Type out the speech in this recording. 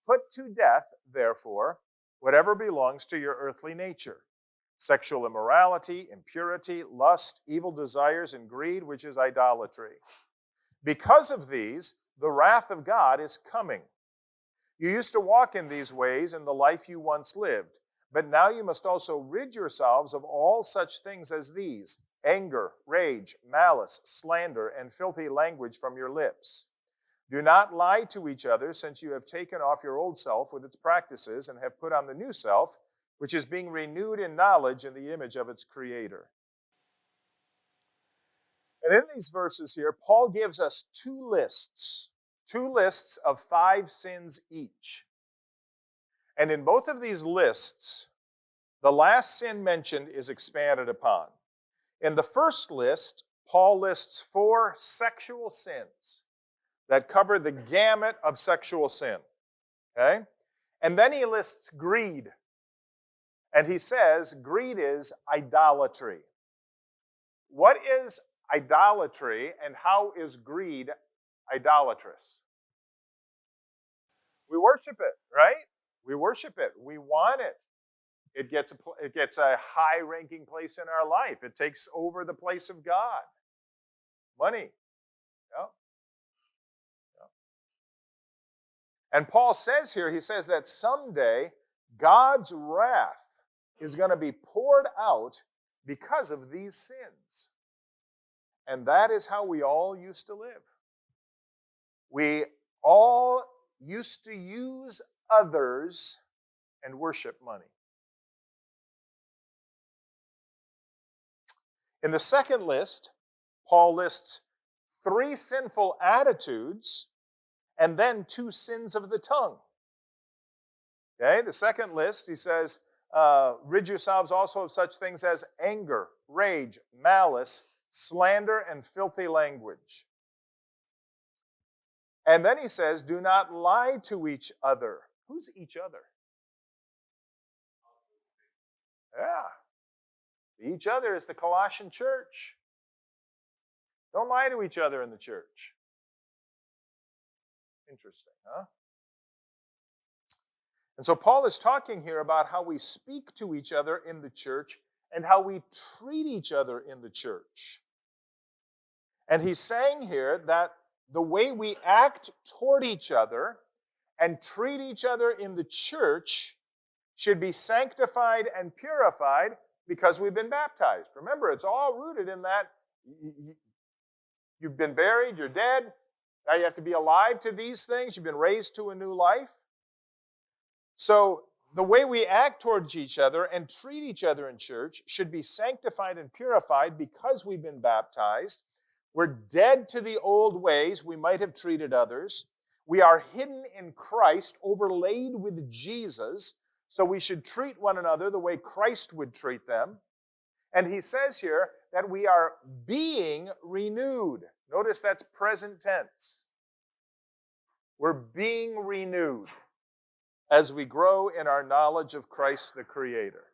Put to death, therefore, whatever belongs to your earthly nature: sexual immorality, impurity, lust, evil desires, and greed, which is idolatry. Because of these, the wrath of God is coming. You used to walk in these ways in the life you once lived, but now you must also rid yourselves of all such things as these: anger, rage, malice, slander, and filthy language from your lips. Do not lie to each other, since you have taken off your old self with its practices and have put on the new self, which is being renewed in knowledge in the image of its creator. And in these verses here, Paul gives us two lists of 5 sins each. And in both of these lists, the last sin mentioned is expanded upon. In the first list, Paul lists 4 sexual sins that cover the gamut of sexual sin. Okay? And then he lists greed. And he says greed is idolatry. What is idolatry, and how is greed idolatrous? We worship it, right? We worship it. We want it. It gets a high-ranking place in our life. It takes over the place of God. Money. Yeah. And Paul says here, he says that someday God's wrath is going to be poured out because of these sins. And that is how we all used to live. We all used to use others and worship money. In the second list, Paul lists 3 sinful attitudes and then 2 sins of the tongue. Okay, the second list, he says, rid yourselves also of such things as anger, rage, malice, slander, and filthy language. And then he says, do not lie to each other. Who's each other? Yeah. Each other is the Colossian church. Don't lie to each other in the church. Interesting, huh? And so Paul is talking here about how we speak to each other in the church and how we treat each other in the church. And he's saying here that the way we act toward each other and treat each other in the church should be sanctified and purified because we've been baptized. Remember, it's all rooted in that you've been buried, you're dead. Now you have to be alive to these things. You've been raised to a new life. So the way we act towards each other and treat each other in church should be sanctified and purified because we've been baptized. We're dead to the old ways we might have treated others. We are hidden in Christ, overlaid with Jesus, so we should treat one another the way Christ would treat them. And he says here that we are being renewed. Notice that's present tense. We're being renewed as we grow in our knowledge of Christ the Creator.